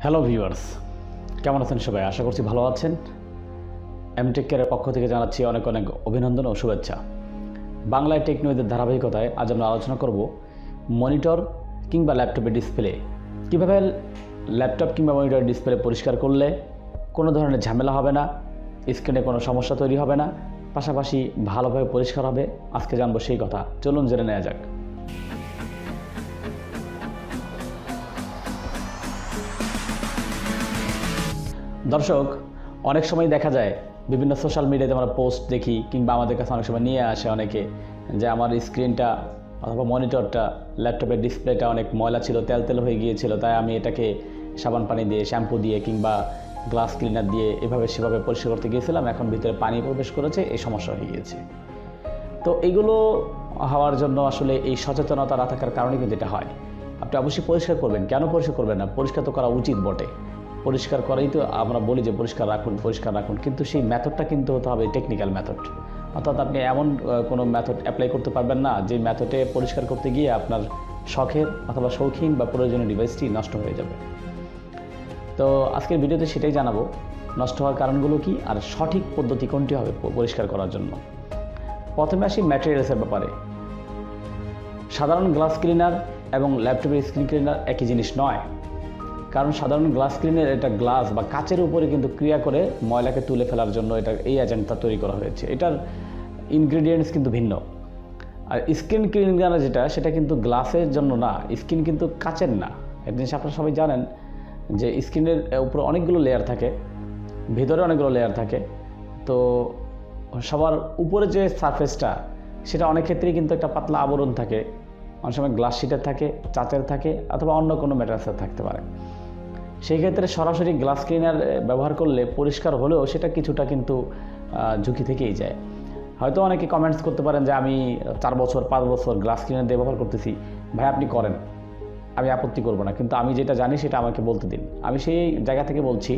Hello viewers, কেমন আছেন সবাই? আশা করছি ভালো আছেন। mtechcare পক্ষ থেকে জানাচ্ছি অনেক অনেক অভিনন্দন ও শুভেচ্ছা। বাংলায় টেকনোলজির ধারাবাহিকতায় আজ আমরা আলোচনা করব মনিটর কিংবা ল্যাপটপের ডিসপ্লে কীভাবে ল্যাপটপ কিংবা মনিটরের ডিসপ্লে পরিষ্কার করলে কোনো ধরনের ঝামেলা হবে না, স্ক্রিনে কোনো সমস্যা তৈরি হবে না, পাশাপাশি ভালোভাবে পরিষ্কার হবে। আজকে জানবো সেই কথা, চলুন জেনে নেওয়া যাক। দর্শক, অনেক সময় দেখা যায় বিভিন্ন সোশ্যাল মিডিয়াতে আমরা পোস্ট দেখি কিংবা আমাদের কাছে অনেক সময় নিয়ে আসে অনেকে যে আমার স্ক্রিনটা অথবা মনিটরটা ল্যাপটপের ডিসপ্লেটা অনেক ময়লা ছিল, তেল হয়ে গিয়েছিল, তাই আমি এটাকে সাবান পানি দিয়ে, শ্যাম্পু দিয়ে কিংবা গ্লাস ক্লিনার দিয়ে এভাবে সেভাবে পরিষ্কার করতে গিয়েছিলাম, এখন ভিতরে পানি প্রবেশ করেছে, এই সমস্যা হয়ে গিয়েছে। তো এইগুলো হওয়ার জন্য আসলে এই সচেতনতা না থাকার কারণে কিন্তু এটা হয়। আপনি অবশ্যই পরিষ্কার করবেন, কেন পরিষ্কার করবেন না? পরিষ্কার তো করা উচিত বটে, পরিষ্কার করাই তো আমরা বলি যে পরিষ্কার রাখুন, কিন্তু সেই মেথডটা কিন্তু হতে হবে টেকনিক্যাল মেথড। অর্থাৎ আপনি এমন কোনো মেথড অ্যাপ্লাই করতে পারবেন না যে মেথডে পরিষ্কার করতে গিয়ে আপনার শখের অথবা শৌখিন বা প্রয়োজনীয় ডিভাইসটি নষ্ট হয়ে যাবে। তো আজকের ভিডিওতে সেটাই জানাবো, নষ্ট হওয়ার কারণগুলো কি আর সঠিক পদ্ধতি কোনটি হবে পরিষ্কার করার জন্য। প্রথমে আসি ম্যাটেরিয়ালসের ব্যাপারে। সাধারণ গ্লাস ক্লিনার এবং ল্যাপটপের স্ক্রিন ক্লিনার একই জিনিস নয়, কারণ সাধারণ গ্লাস ক্লিনার এটা গ্লাস বা কাচের উপরে কিন্তু ক্রিয়া করে ময়লাকে তুলে ফেলার জন্য এই এজেন্টটা তৈরি করা হয়েছে। এটার ইনগ্রেডিয়েন্টস কিন্তু ভিন্ন। আর স্ক্রিন ক্লিনার সেটা কিন্তু গ্লাসের জন্য না, স্ক্রিন কিন্তু কাচের না। একটা জিনিস আপনারা সবাই জানেন যে স্ক্রিনের উপরে অনেকগুলো লেয়ার থাকে, ভিতরে অনেকগুলো লেয়ার থাকে। তো সবার উপরে যে সারফেসটা সেটা অনেক ক্ষেত্রেই কিন্তু একটা পাতলা আবরণ থাকে, অনেক সময় গ্লাস শিটের থাকে, চাচের থাকে, অথবা অন্য কোনো ম্যাটেরিয়ালসের থাকতে পারে। সেই ক্ষেত্রে সরাসরি গ্লাস ক্লিনার ব্যবহার করলে পরিষ্কার হলেও সেটা কিছুটা কিন্তু ঝুঁকি থেকেই যায়। হয়তো অনেকে কমেন্টস করতে পারেন যে আমি 4 বছর 5 বছর গ্লাস ক্লিনার দিয়ে ব্যবহার করতেছি, ভাই আপনি করেন, আমি আপত্তি করব না, কিন্তু আমি যেটা জানি সেটা আমাকে বলতে দিন। আমি সেই জায়গা থেকে বলছি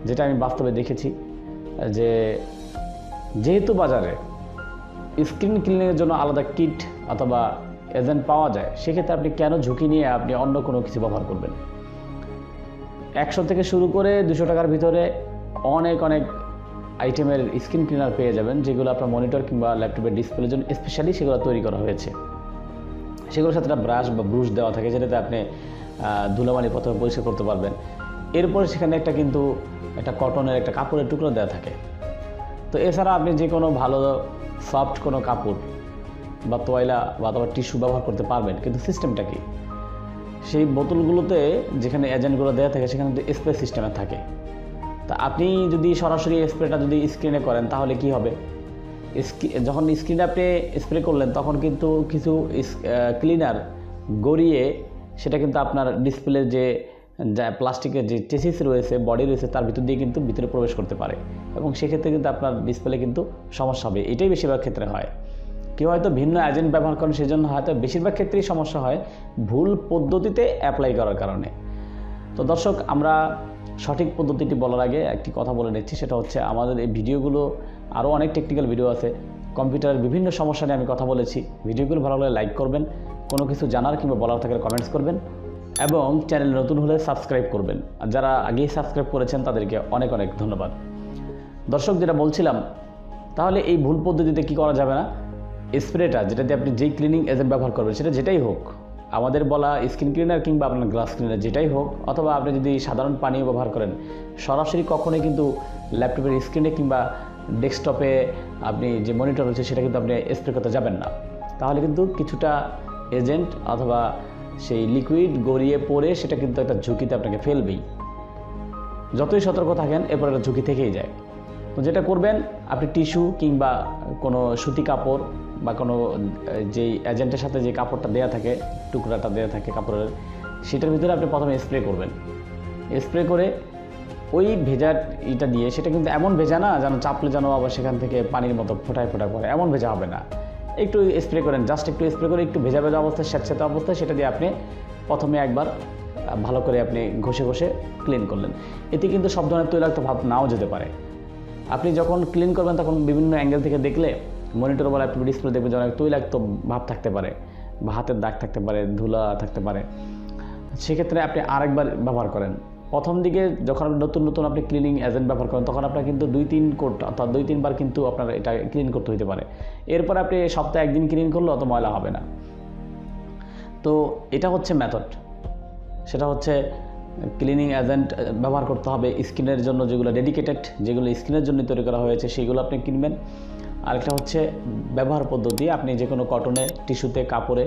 যেটা আমি বাস্তবে দেখেছি, যে যেহেতু বাজারে স্ক্রিন ক্লিনিংয়ের জন্য আলাদা কিট অথবা এজেন্ট পাওয়া যায়, সেক্ষেত্রে আপনি কেন ঝুঁকি নিয়ে আপনি অন্য কোনো কিছু ব্যবহার করবেন? 100 থেকে শুরু করে 200 টাকার ভিতরে অনেক আইটেমের স্ক্রিন ক্লিনার পেয়ে যাবেন, যেগুলো আপনার মনিটর কিংবা ল্যাপটপের ডিসপ্লের জন্য স্পেশালি সেগুলো তৈরি করা হয়েছে। সেগুলোর সাথে একটা ব্রাশ বা ব্রুশ দেওয়া থাকে, যেটাতে আপনি ধুলাবালি প্রথমে পরিষ্কার করতে পারবেন। এরপরে সেখানে একটা কটনের একটা কাপড়ের টুকরো দেওয়া থাকে। তো এছাড়া আপনি যে কোনো ভালো সফট কোনো কাপড় বা তোয়াইলা বা অথবা টিস্যু ব্যবহার করতে পারবেন, কিন্তু সিস্টেমটা কি? সেই বোতলগুলোতে যেখানে এজেন্টগুলো দেওয়া থাকে সেখানে স্প্রে সিস্টেমে থাকে। তা আপনি যদি সরাসরি স্প্রেটা যদি স্ক্রিনে করেন তাহলে কি হবে? যখন স্ক্রিনে আপনি স্প্রে করলেন তখন কিন্তু কিছু ক্লিনার গড়িয়ে সেটা কিন্তু আপনার ডিসপ্লের যে প্লাস্টিকের যে চেসিস রয়েছে, বডি রয়েছে, তার ভিতর দিয়ে কিন্তু ভিতরে প্রবেশ করতে পারে, এবং সেক্ষেত্রে কিন্তু আপনার ডিসপ্লে কিন্তু সমস্যা হবে। এটাই বেশিরভাগ ক্ষেত্রে হয়। কেউ হয়তো ভিন্ন এজেন্ট ব্যবহার করেন, সেই জন্য হয়তো বেশিরভাগ ক্ষেত্রেই সমস্যা হয় ভুল পদ্ধতিতে অ্যাপ্লাই করার কারণে। তো দর্শক, আমরা সঠিক পদ্ধতিটি বলার আগে একটি কথা বলে নিচ্ছি, সেটা হচ্ছে আমাদের এই ভিডিওগুলো আরও অনেক টেকনিক্যাল ভিডিও আছে, কম্পিউটারের বিভিন্ন সমস্যা নিয়ে আমি কথা বলেছি। ভিডিওগুলো ভালো লাগলে লাইক করবেন, কোনো কিছু জানার কিংবা বলার থাকলে কমেন্টস করবেন, এবং চ্যানেল নতুন হলে সাবস্ক্রাইব করবেন। আর যারা আগেই সাবস্ক্রাইব করেছেন তাদেরকে অনেক ধন্যবাদ। দর্শক, যেটা বলছিলাম, তাহলে এই ভুল পদ্ধতিতে কি করা যাবে না? স্প্রেটা যেটাতে আপনি যেই ক্লিনিং এজেন্ট ব্যবহার করবেন, সেটা যেটাই হোক, আমাদের বলা স্ক্রিন ক্লিনার কিংবা আপনার গ্লাস ক্লিনার যেটাই হোক, অথবা আপনি যদি সাধারণ পানীয় ব্যবহার করেন, সরাসরি কখনোই কিন্তু ল্যাপটপের স্ক্রিনে কিংবা ডেস্কটপে আপনি যে মনিটর রয়েছে সেটা কিন্তু আপনি স্প্রে করতে যাবেন না। তাহলে কিন্তু কিছুটা এজেন্ট অথবা সেই লিকুইড গড়িয়ে পড়ে সেটা কিন্তু একটা ঝুঁকিতে আপনাকে ফেলবেই। যতই সতর্ক থাকেন এরপর একটা ঝুঁকি থেকেই যায়। তো যেটা করবেন, আপনি টিস্যু কিংবা কোনো সুতি কাপড় বা কোনো যেই এজেন্টের সাথে যে কাপড়টা দেওয়া থাকে, টুকরাটা দেওয়া থাকে কাপড়ের, সেটার ভিতরে আপনি প্রথমে স্প্রে করবেন। স্প্রে করে ওই ভেজা ইটা দিয়ে, সেটা কিন্তু এমন ভেজা না যেন চাপলে যেন আবার সেখান থেকে পানির মতো ফোটায় পড়ে, এমন ভেজা হবে না। একটু স্প্রে করেন, জাস্ট একটু স্প্রে করে একটু ভেজা অবস্থায়, স্যাঁতস্যাঁতে অবস্থায় সেটা দিয়ে আপনি প্রথমে একবার ভালো করে আপনি ঘষে ক্লিন করলেন। এতে কিন্তু সব ধরনের তৈলাক্ত ভাব নাও যেতে পারে। আপনি যখন ক্লিন করবেন তখন বিভিন্ন অ্যাঙ্গেল থেকে দেখলে মনিটর বা ল্যাপটপ ডিসপ্লে দেখবেন যে অনেক তৈলাক্ত ভাব থাকতে পারে, বা হাতের দাগ থাকতে পারে, ধুলা থাকতে পারে। সেক্ষেত্রে আপনি আরেকবার ব্যবহার করেন, প্রথম দিকে যখন নতুন নতুন আপনি ক্লিনিং এজেন্ট ব্যবহার করেন তখন আপনার কিন্তু 2-3 কোট অর্থাৎ 2-3 বার কিন্তু আপনার এটা ক্লিন করতে হতে পারে। এরপর আপনি সপ্তাহে একদিন ক্লিন করলে অত ময়লা হবে না। তো এটা হচ্ছে মেথড, সেটা হচ্ছে ক্লিনিং এজেন্ট ব্যবহার করতে হবে স্কিনের জন্য, যেগুলো ডেডিকেটেড, যেগুলো স্কিনের জন্য তৈরি করা হয়েছে সেগুলো আপনি কিনবেন। আরেকটা হচ্ছে ব্যবহার পদ্ধতি, আপনি যে কোনো কটনে, টিস্যুতে, কাপড়ে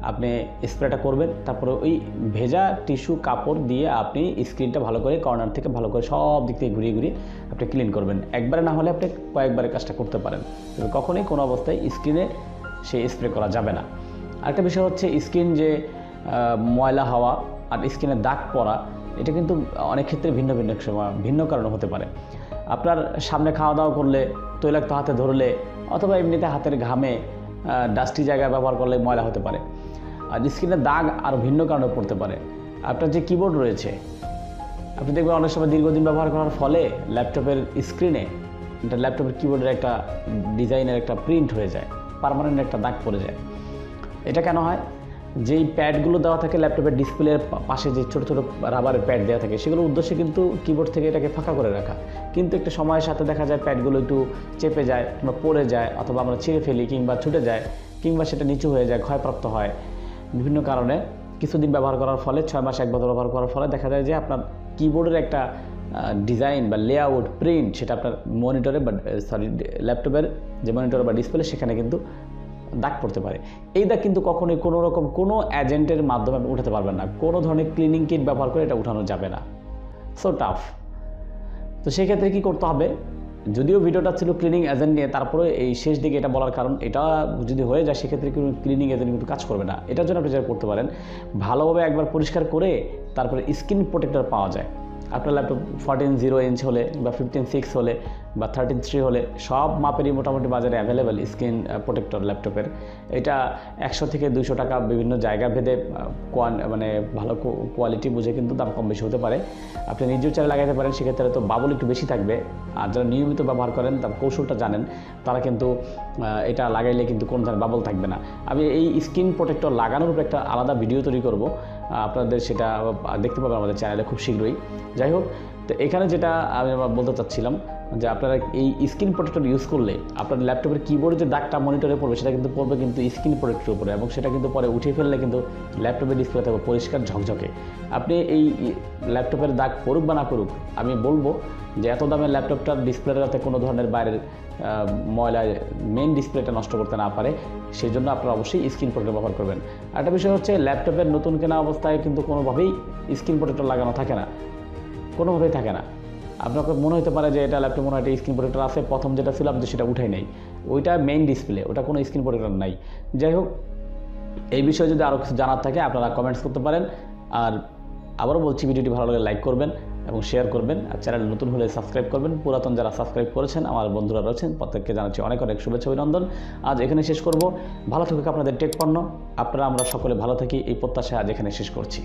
আপনি স্প্রেটা করবেন, তারপরে ওই ভেজা টিস্যু কাপড় দিয়ে আপনি স্ক্রিনটা ভালো করে কর্নার থেকে ভালো করে সব দিক থেকে ঘুরিয়ে ঘুরিয়ে আপনি ক্লিন করবেন। একবারে না হলে আপনি কয়েকবারে কাজটা করতে পারেন, তবে কখনোই কোনো অবস্থায় স্ক্রিনে সেই স্প্রে করা যাবে না। আরেকটা বিষয় হচ্ছে স্কিন যে ময়লা হওয়া আর স্কিনের দাগ পড়া, এটা কিন্তু অনেক ক্ষেত্রে ভিন্ন ভিন্ন সময় ভিন্ন কারণে হতে পারে। আপনার সামনে খাওয়া দাওয়া করলে, তৈলাক্ত হাতে ধরলে, অথবা এমনিতে হাতের ঘামে ডাস্টি জায়গায় ব্যবহার করলে ময়লা হতে পারে। আর স্কিনের দাগ আর ভিন্ন কারণে পড়তে পারে। আপনার যে কিবোর্ড রয়েছে, আপনি দেখবেন অনেক সময় দীর্ঘদিন ব্যবহার করার ফলে ল্যাপটপের স্ক্রিনে এটা ল্যাপটপের কিবোর্ডের একটা ডিজাইনের একটা প্রিন্ট হয়ে যায়, পার্মানেন্ট একটা দাগ পড়ে যায়। এটা কেন হয়? যেই প্যাডগুলো দেওয়া থাকে ল্যাপটপের ডিসপ্লের পাশে, যে ছোটো ছোটো রাবারের প্যাড দেওয়া থাকে, সেগুলোর উদ্দেশ্যে কিন্তু কিবোর্ড থেকে এটাকে ফাঁকা করে রাখা, কিন্তু একটা সময়ের সাথে দেখা যায় প্যাডগুলো একটু চেপে যায় কিংবা পড়ে যায়, অথবা আমরা ছিঁড়ে ফেলি কিংবা ছুটে যায়, কিংবা সেটা নিচু হয়ে যায়, ক্ষয়প্রাপ্ত হয় বিভিন্ন কারণে। কিছুদিন ব্যবহার করার ফলে, 6 মাস 1 বছর ব্যবহার করার ফলে দেখা যায় যে আপনার কিবোর্ডের একটা ডিজাইন বা লেআউট, প্রিন্ট, সেটা আপনার মনিটরে বা ল্যাপটপের যে মনিটর বা ডিসপ্লে সেখানে কিন্তু দাগ পড়তে পারে। এই দাগ কিন্তু কখনোই কোনো রকম কোনো এজেন্টের মাধ্যমে আপনি উঠাতে পারবেন না, কোনো ধরনের ক্লিনিং কিট ব্যবহার করে এটা উঠানো যাবে না। So tough. তো সেক্ষেত্রে কী করতে হবে? যদিও ভিডিওটা ছিল ক্লিনিং এজেন্ট নিয়ে, তারপরে এই শেষ দিকে এটা বলার কারণ, এটা যদি হয়ে যায় সেক্ষেত্রে কিন্তু ক্লিনিং এজেন্ট কিন্তু কাজ করবে না। এটার জন্য আপনি যেটা করতে পারেন, ভালোভাবে একবার পরিষ্কার করে তারপরে স্ক্রিন প্রোটেক্টর পাওয়া যায়। আপনার ল্যাপটপ 14.0 ইঞ্চ হলে বা 15.6 হলে বা 13.3 হলে সব মাপেরই মোটামুটি বাজারে অ্যাভেলেবেল স্ক্রিন প্রোটেক্টর ল্যাপটপের। এটা 100 থেকে 200 টাকা, বিভিন্ন জায়গা ভেদে মানে ভালো কোয়ালিটি বুঝে কিন্তু দাম কম বেশি হতে পারে। আপনি নিজের চালে লাগাইতে পারেন, সেক্ষেত্রে তো বাবল একটু বেশি থাকবে। আর যারা নিয়মিত ব্যবহার করেন, তার কৌশলটা জানেন, তারা কিন্তু এটা লাগাইলে কিন্তু কোনো ধরনের বাবল থাকবে না। আমি এই স্ক্রিন প্রোটেক্টর লাগানোর উপর একটা আলাদা ভিডিও তৈরি করব, আপনাদের সেটা দেখতে পাবেন আমাদের চ্যানেলে খুব শীঘ্রই। যাই হোক, তো এখানে যেটা আমি বলতে চাচ্ছিলাম যে আপনারা এই স্ক্রিন প্রোটেক্টর ইউজ করলে আপনার ল্যাপটপের কিবোর্ডে যে দাগটা মনিটরে পড়বে সেটা কিন্তু পড়বে কিন্তু স্ক্রিন প্রোটেক্টরের উপরে, এবং সেটা কিন্তু পরে উঠিয়ে ফেললে কিন্তু ল্যাপটপের ডিসপ্লে থাকবে পরিষ্কার ঝকঝকে। আপনি এই ল্যাপটপের দাগ পড়ুক বা না করুক, আমি বলবো যে এত দামের ল্যাপটপটার ডিসপ্লেটা যাতে কোনো ধরনের বাইরের ময়লা মেন ডিসপ্লেটা নষ্ট করতে না পারে, সেই জন্য আপনারা অবশ্যই স্ক্রিন প্রোটেক্টর ব্যবহার করবেন। একটা বিষয় হচ্ছে, ল্যাপটপের নতুন কেনা অবস্থায় কিন্তু কোনোভাবেই স্ক্রিন প্রোটেক্টর লাগানো থাকে না, কোনোভাবেই থাকে না। আপনাকে মনে হতে পারে যে এটা ল্যাপটপ মনে হয় একটা স্ক্রিন প্রোটেক্টর আছে, প্রথম যেটা ছিল আপনি সেটা উঠাই নেই, ওইটা মেইন ডিসপ্লে, ওটা কোনো স্ক্রিন প্রোটেক্টর নাই। যাই হোক, এই বিষয়ে যদি আরও কিছু জানার থাকে আপনারা কমেন্টস করতে পারেন। আর আবারও বলছি, ভিডিওটি ভালো লাগলে লাইক করবেন এবং শেয়ার করবেন, আর চ্যানেল নতুন হলে সাবস্ক্রাইব করবেন। পুরাতন যারা সাবস্ক্রাইব করেছেন, আমার বন্ধুরা রয়েছেন, প্রত্যেককে জানাচ্ছি অনেক অনেক শুভেচ্ছা অভিনন্দন। আজ এখানে শেষ করব। ভালো থাকুক আপনাদের টেক পণ্য, আপনারা আমরা সকলে ভালো থাকি এই প্রত্যাশায় আজ এখানে শেষ করছি।